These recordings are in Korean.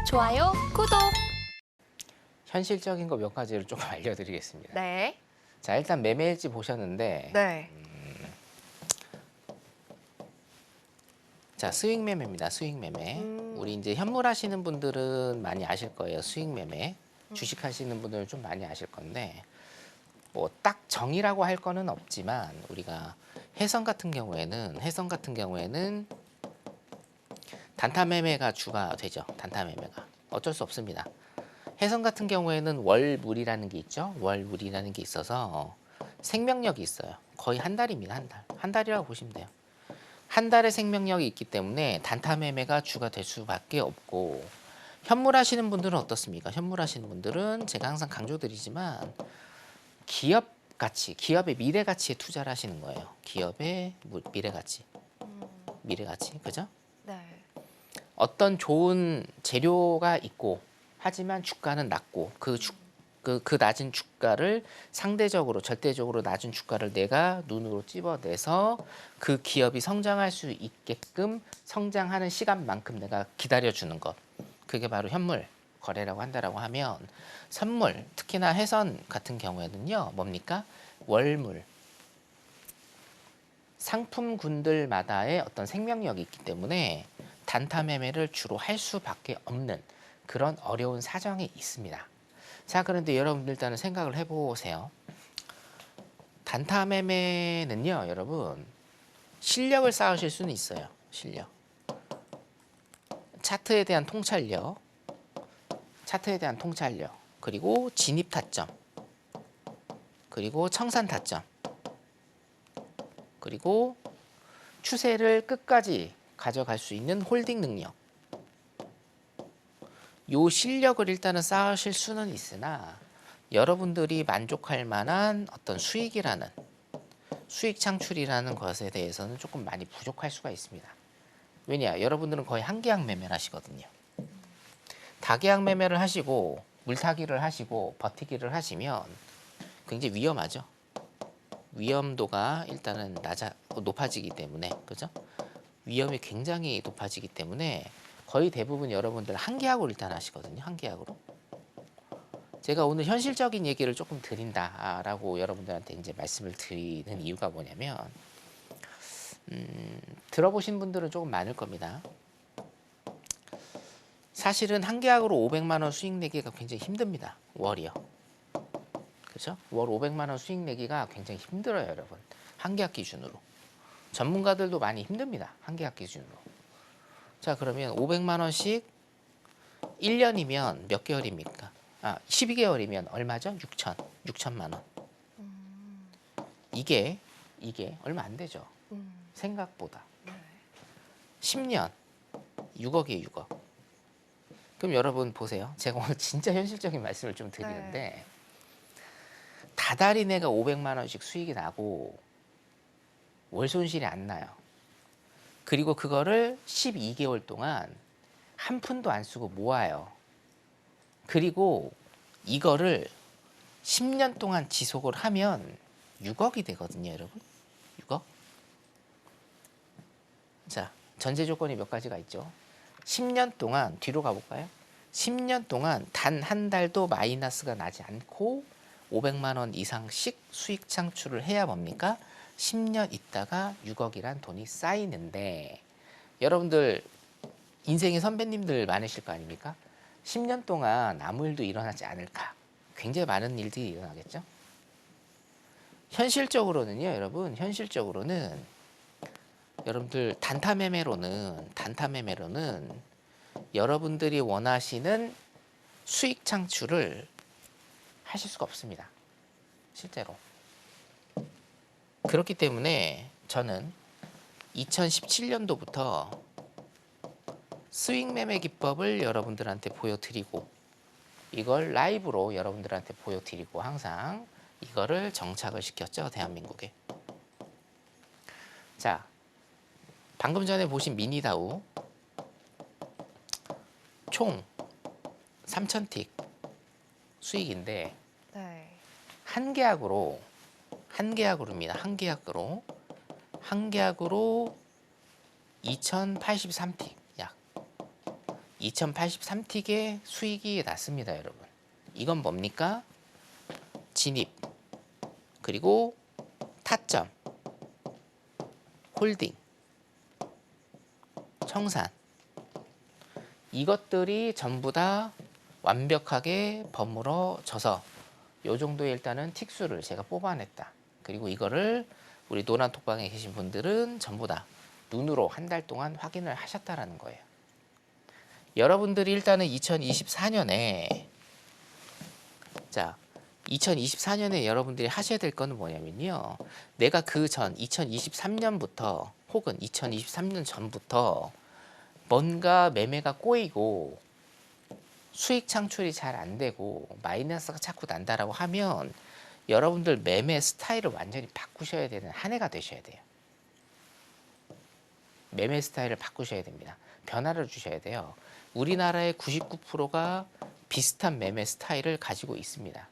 좋아요, 구독. 현실적인 거 몇 가지를 조금 알려드리겠습니다. 네. 자, 일단 매매일지 보셨는데, 네. 자, 수익 매매입니다. 수익 매매. 우리 이제 현물 하시는 분들은 많이 아실 거예요. 수익 매매. 주식 하시는 분들은 좀 많이 아실 건데, 뭐 딱 정의라고 할 거는 없지만 우리가 해성 같은 경우에는 단타 매매가 주가 되죠. 단타 매매가 어쩔 수 없습니다. 해성 같은 경우에는 월물이라는 게 있죠. 월물이라는 게 있어서 생명력이 있어요. 거의 한 달입니다. 한 달. 한 달이라고 보시면 돼요. 한 달의 생명력이 있기 때문에 단타 매매가 주가 될 수밖에 없고, 현물 하시는 분들은 어떻습니까? 현물 하시는 분들은 제가 항상 강조드리지만 기업 가치, 기업의 미래 가치에 투자를 하시는 거예요. 기업의 미래 가치. 미래 가치. 그죠? 네. 어떤 좋은 재료가 있고 하지만 주가는 낮고 그 낮은 주가를 상대적으로 절대적으로 낮은 주가를 내가 눈으로 찝어내서 그 기업이 성장할 수 있게끔 성장하는 시간만큼 내가 기다려주는 것, 그게 바로 현물 거래라고 한다라고 하면, 선물 특히나 해선 같은 경우에는요 뭡니까? 월물, 상품군들마다의 어떤 생명력이 있기 때문에 단타 매매를 주로 할 수밖에 없는 그런 어려운 사정이 있습니다. 자, 그런데 여러분들 일단은 생각을 해보세요. 단타 매매는요, 여러분, 실력을 쌓으실 수는 있어요. 실력. 차트에 대한 통찰력, 그리고 진입 타점, 그리고 청산 타점, 그리고 추세를 끝까지 가져갈 수 있는 홀딩 능력. 요 실력을 일단은 쌓으실 수는 있으나 여러분들이 만족할 만한 어떤 수익 창출이라는 것에 대해서는 조금 많이 부족할 수가 있습니다. 왜냐? 여러분들은 거의 한 계약 매매를 하시거든요. 다계약 매매를 하시고 물타기를 하시고 버티기를 하시면 굉장히 위험하죠. 위험도가 일단은 높아지기 때문에, 그죠? 위험이 굉장히 높아지기 때문에 거의 대부분 여러분들 한 계약으로 일단 하시거든요. 한 계약으로. 제가 오늘 현실적인 얘기를 조금 드린다라고 여러분들한테 이제 말씀을 드리는 이유가 뭐냐면, 들어보신 분들은 조금 많을 겁니다. 사실은 한 계약으로 500만 원 수익 내기가 굉장히 힘듭니다. 월이요. 그렇죠? 월 500만 원 수익 내기가 굉장히 힘들어요, 여러분. 한 계약 기준으로. 전문가들도 많이 힘듭니다. 한 계약 기준으로. 자, 그러면 500만 원씩 1년이면 몇 개월입니까? 12개월이면 얼마죠? 6천만 원. 이게 얼마 안 되죠. 생각보다. 10년 6억이에요, 6억. 그럼 여러분 보세요. 제가 오늘 진짜 현실적인 말씀을 좀 드리는데, 다달이 내가 500만 원씩 수익이 나고 월 손실이 안 나요. 그리고 그거를 12개월 동안 한 푼도 안 쓰고 모아요. 그리고 이거를 10년 동안 지속을 하면 6억이 되거든요, 여러분. 6억. 자, 전제 조건이 몇 가지가 있죠. 10년 동안 뒤로 가볼까요? 10년 동안 단 한 달도 마이너스가 나지 않고 500만 원 이상씩 수익 창출을 해야 뭡니까? 10년 있다가 6억이란 돈이 쌓이는데, 여러분들 인생의 선배님들 많으실 거 아닙니까? 10년 동안 아무 일도 일어나지 않을까? 굉장히 많은 일들이 일어나겠죠? 현실적으로는요, 여러분, 여러분들 단타 매매로는 여러분들이 원하시는 수익 창출을 하실 수가 없습니다. 실제로. 그렇기 때문에 저는 2017년도부터 수익 매매 기법을 여러분들한테 보여드리고, 이걸 라이브로 여러분들한테 보여드리고 항상 이거를 정착을 시켰죠, 대한민국에. 자, 방금 전에 보신 미니다우 총 3,000틱 수익인데, 한 계약으로입니다. 한 계약으로 2,083틱, 약 2083틱의 수익이 났습니다, 여러분. 이건 뭡니까? 진입, 그리고 타점, 홀딩, 청산. 이것들이 전부 다 완벽하게 버무러져서 요 정도의 일단은 틱수를 제가 뽑아냈다. 그리고 이거를 우리 노란톡방에 계신 분들은 전부 다 눈으로 한 달 동안 확인을 하셨다라는 거예요. 여러분들이 일단은 2024년에 2024년에 여러분들이 하셔야 될 거는 뭐냐면요. 내가 그 전 2023년부터 혹은 2023년 전부터 뭔가 매매가 꼬이고 수익 창출이 잘 안 되고 마이너스가 자꾸 난다라고 하면 여러분들 매매 스타일을 완전히 바꾸셔야 되는 한 해가 되셔야 돼요. 매매 스타일을 바꾸셔야 됩니다. 변화를 주셔야 돼요. 우리나라의 99%가 비슷한 매매 스타일을 가지고 있습니다.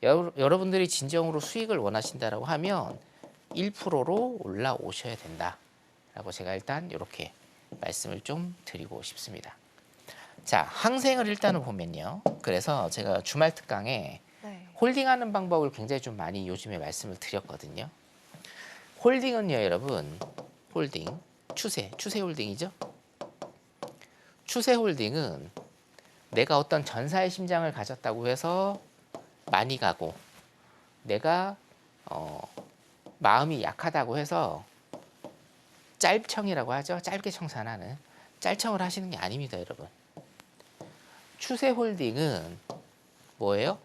여러분들이 진정으로 수익을 원하신다라고 하면 1%로 올라오셔야 된다라고 제가 일단 이렇게 말씀을 좀 드리고 싶습니다. 자, 항생을 일단은 보면요. 그래서 제가 주말 특강에 네. 홀딩하는 방법을 굉장히 좀 많이 요즘에 말씀을 드렸거든요. 홀딩은요, 여러분, 홀딩, 추세 홀딩이죠. 추세 홀딩은 내가 어떤 전사의 심장을 가졌다고 해서 많이 가고 내가 마음이 약하다고 해서 짤청이라고 하죠. 짧게 청산하는 짤청을 하시는 게 아닙니다, 여러분. 추세 홀딩은 뭐예요?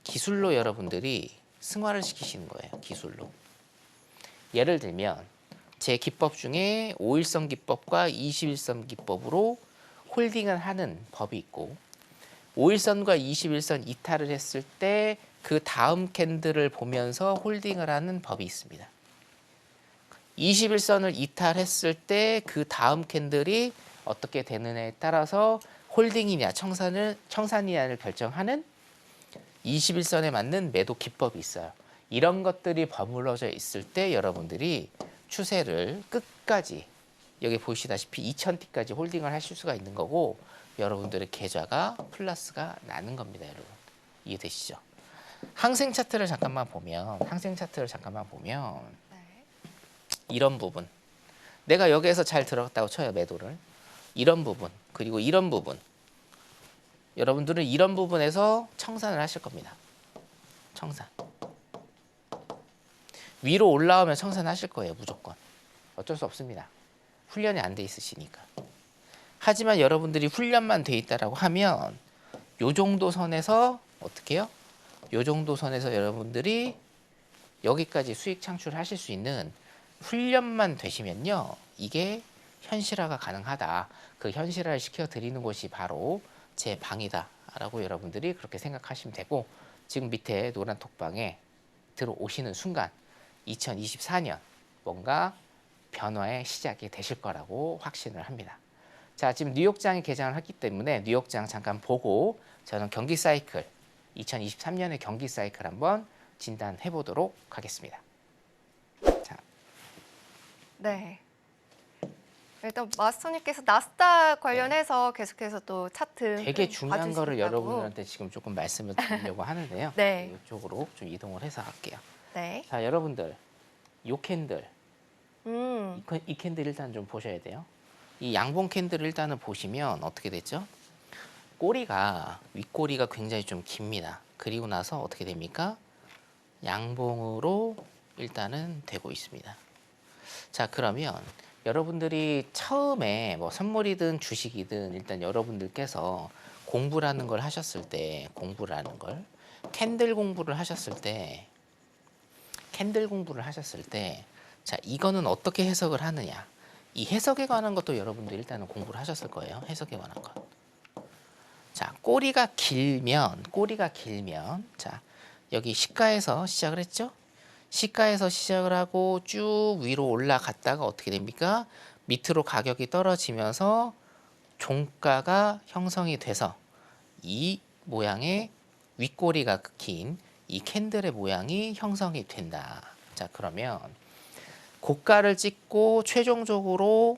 기술로 여러분들이 승화를 시키시는 거예요. 기술로. 예를 들면 제 기법 중에 5일선 기법과 21선 기법으로 홀딩을 하는 법이 있고 5일선과 21선 이탈을 했을 때 그 다음 캔들을 보면서 홀딩을 하는 법이 있습니다. 21선을 이탈했을 때 그 다음 캔들이 어떻게 되느냐에 따라서 홀딩이냐 청산이냐를 결정하는 21선에 맞는 매도 기법이 있어요. 이런 것들이 버무러져 있을 때 여러분들이 추세를 끝까지 여기 보시다시피 2000T까지 홀딩을 하실 수가 있는 거고 여러분들의 계좌가 플러스가 나는 겁니다, 여러분. 이해되시죠? 항생 차트를 잠깐만 보면 네. 이런 부분 내가 여기에서 잘 들어갔다고 쳐요, 매도를. 이런 부분 그리고 이런 부분 여러분들은 이런 부분에서 청산을 하실 겁니다. 청산. 위로 올라오면 청산하실 거예요, 무조건. 어쩔 수 없습니다. 훈련이 안 돼 있으시니까. 하지만 여러분들이 훈련만 돼 있다라고 하면 요 정도 선에서 어떻게 해요? 요 정도 선에서 여러분들이 여기까지 수익 창출하실 수 있는 훈련만 되시면요. 이게 현실화가 가능하다. 그 현실화를 시켜드리는 곳이 바로 제 방이다라고 여러분들이 그렇게 생각하시면 되고 지금 밑에 노란 톡방에 들어오시는 순간 2024년 뭔가 변화의 시작이 되실 거라고 확신을 합니다. 자, 지금 뉴욕장에 개장을 했기 때문에 뉴욕장 잠깐 보고 저는 경기 사이클 2023년의 경기 사이클 한번 진단해 보도록 하겠습니다. 자, 네. 일단 마스터님께서 나스닥 관련해서 계속해서 또 차트 되게 중요한 거를 봐주신다고. 여러분들한테 지금 조금 말씀을 드리려고 하는데요. 네. 이쪽으로 좀 이동을 해서 할게요. 네. 자, 여러분들 요 캔들 음. 이 캔들 일단 좀 보셔야 돼요. 이 양봉 캔들을 일단은 보시면 어떻게 됐죠? 꼬리가 윗꼬리가 굉장히 좀 깁니다. 그리고 나서 어떻게 됩니까? 양봉으로 일단은 되고 있습니다. 자, 그러면 여러분들이 처음에 뭐 선물이든 주식이든 일단 여러분들께서 공부라는 걸 하셨을 때 캔들 공부를 하셨을 때 자, 이거는 어떻게 해석을 하느냐? 이 해석에 관한 것도 여러분들 일단은 공부를 하셨을 거예요. 해석에 관한 것. 자, 꼬리가 길면 자, 여기 시가에서 시작을 했죠? 시가에서 시작을 하고 쭉 위로 올라갔다가 어떻게 됩니까? 밑으로 가격이 떨어지면서 종가가 형성이 돼서 이 모양의 윗꼬리가 긴 이 캔들의 모양이 형성이 된다. 자, 그러면 고가를 찍고 최종적으로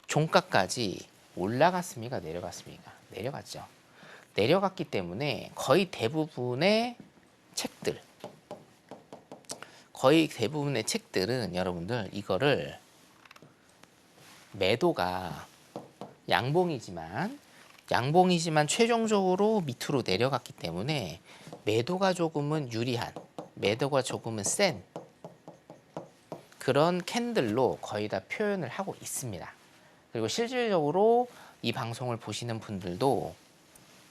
종가까지 올라갔습니까? 내려갔습니까? 내려갔죠. 내려갔기 때문에 거의 대부분의 책들은 여러분들 이거를 매도가 양봉이지만 최종적으로 밑으로 내려갔기 때문에 매도가 조금은 유리한, 매도가 조금은 센 그런 캔들로 거의 다 표현을 하고 있습니다. 그리고 실질적으로 이 방송을 보시는 분들도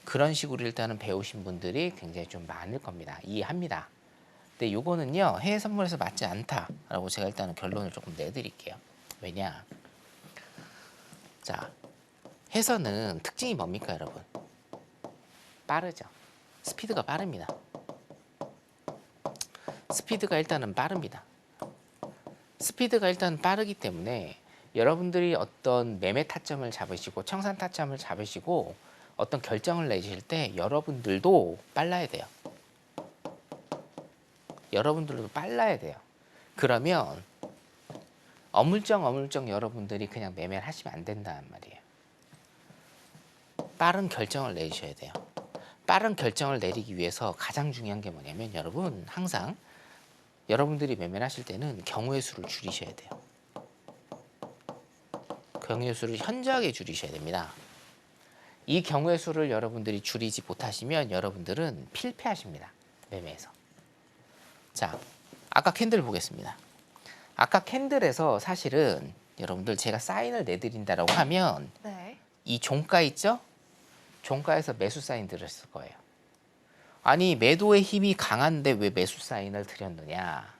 그런 식으로 일단은 배우신 분들이 굉장히 좀 많을 겁니다. 이해합니다. 근데 요거는요, 해외 선물에서 맞지 않다라고 제가 일단은 결론을 조금 내드릴게요. 왜냐? 자, 해서는 특징이 뭡니까, 여러분? 빠르죠. 스피드가 빠릅니다. 스피드가 일단 빠르기 때문에 여러분들이 어떤 매매 타점을 잡으시고 청산 타점을 잡으시고 어떤 결정을 내실 때 여러분들도 빨라야 돼요. 그러면 어물쩡 여러분들이 그냥 매매를 하시면 안 된다는 말이에요. 빠른 결정을 내셔야 돼요. 빠른 결정을 내리기 위해서 가장 중요한 게 뭐냐면 여러분 항상 여러분들이 매매를 하실 때는 경우의 수를 줄이셔야 돼요. 경우의 수를 현저하게 줄이셔야 됩니다. 이 경우의 수를 여러분들이 줄이지 못하시면 여러분들은 필패하십니다. 매매에서. 자, 아까 캔들 보겠습니다. 아까 캔들에서 사실은 여러분들 제가 사인을 내드린다라고 하면 네. 이 종가 있죠? 종가에서 매수 사인 드렸을 거예요. 아니 매도의 힘이 강한데 왜 매수 사인을 드렸느냐?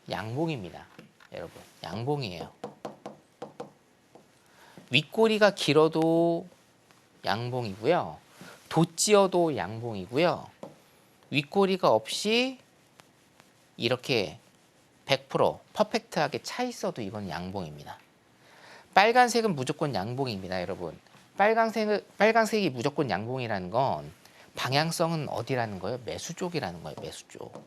양봉입니다. 여러분 양봉이에요. 윗꼬리가 길어도 양봉이고요. 돋지어도 양봉이고요. 윗꼬리가 없이 이렇게 100% 퍼펙트하게 차 있어도 이건 양봉입니다. 빨간색은 무조건 양봉입니다, 여러분. 빨간색이 무조건 양봉이라는 건 방향성은 어디라는 거예요? 매수 쪽이라는 거예요, 매수 쪽.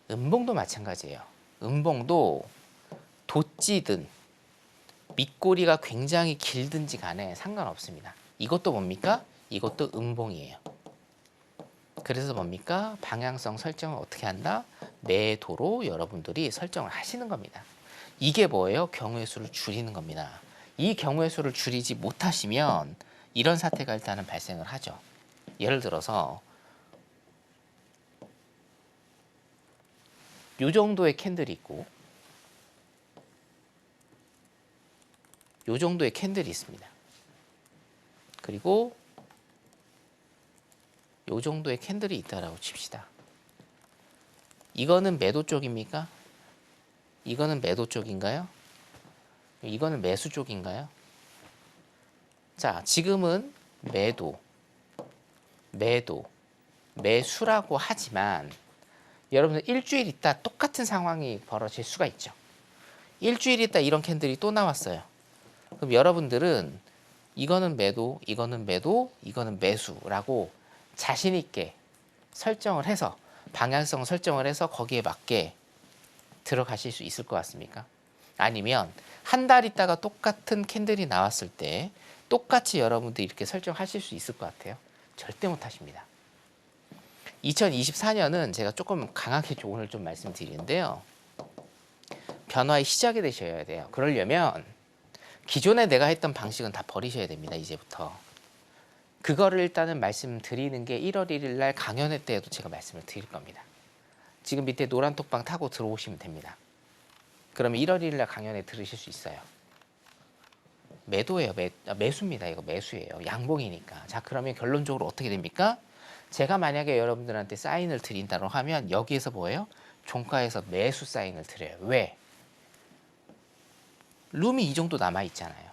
음봉도 마찬가지예요. 음봉도 돋지든 밑꼬리가 굉장히 길든지 간에 상관없습니다. 이것도 뭡니까? 이것도 음봉이에요. 그래서 뭡니까? 방향성 설정을 어떻게 한다? 매도로 여러분들이 설정을 하시는 겁니다. 이게 뭐예요? 경우의 수를 줄이는 겁니다. 이 경우의 수를 줄이지 못하시면 이런 사태가 일단은 발생을 하죠. 예를 들어서 이 정도의 캔들이 있고 이 정도의 캔들이 있습니다. 그리고 이 정도의 캔들이 있다라고 칩시다. 이거는 매도 쪽입니까? 이거는 매도 쪽인가요? 이거는 매수 쪽인가요? 자, 지금은 매수라고 하지만 여러분들 일주일 있다 똑같은 상황이 벌어질 수가 있죠. 일주일 있다 이런 캔들이 또 나왔어요. 그럼 여러분들은 이거는 매도, 이거는 매도, 이거는 매수라고 자신 있게 설정을 해서 방향성 설정을 해서 거기에 맞게 들어가실 수 있을 것 같습니까? 아니면 한 달 있다가 똑같은 캔들이 나왔을 때 똑같이 여러분들이 이렇게 설정하실 수 있을 것 같아요? 절대 못 하십니다. 2024년은 제가 조금 강하게 오늘 좀 말씀드리는데요. 변화의 시작이 되셔야 돼요. 그러려면 기존에 내가 했던 방식은 다 버리셔야 됩니다. 이제부터. 그거를 일단은 말씀드리는 게 1월 1일 날 강연회 때에도 제가 말씀을 드릴 겁니다. 지금 밑에 노란 톡방 타고 들어오시면 됩니다. 그러면 1월 1일 날 강연회 들으실 수 있어요. 매도예요. 매수입니다. 이거 매수예요. 양봉이니까. 자, 그러면 결론적으로 어떻게 됩니까? 제가 만약에 여러분들한테 사인을 드린다고 하면 여기에서 뭐예요? 종가에서 매수 사인을 드려요. 왜? 룸이 이 정도 남아 있잖아요.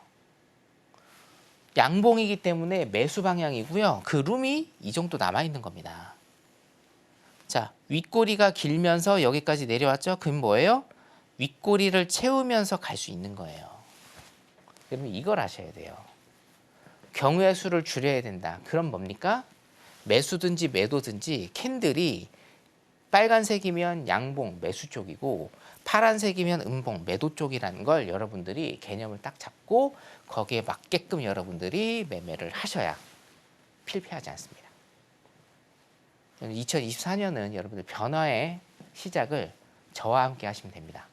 양봉이기 때문에 매수 방향이고요. 그 룸이 이 정도 남아 있는 겁니다. 자, 윗꼬리가 길면서 여기까지 내려왔죠? 그럼 뭐예요? 윗꼬리를 채우면서 갈 수 있는 거예요. 그러면 이걸 아셔야 돼요. 경우의 수를 줄여야 된다. 그럼 뭡니까? 매수든지 매도든지 캔들이 빨간색이면 양봉 매수 쪽이고 파란색이면 음봉, 매도 쪽이라는 걸 여러분들이 개념을 딱 잡고 거기에 맞게끔 여러분들이 매매를 하셔야 필패하지 않습니다. 2024년은 여러분들 변화의 시작을 저와 함께 하시면 됩니다.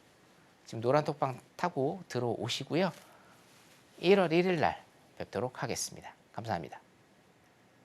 지금 노란 톡방 타고 들어오시고요. 1월 1일 날 뵙도록 하겠습니다. 감사합니다.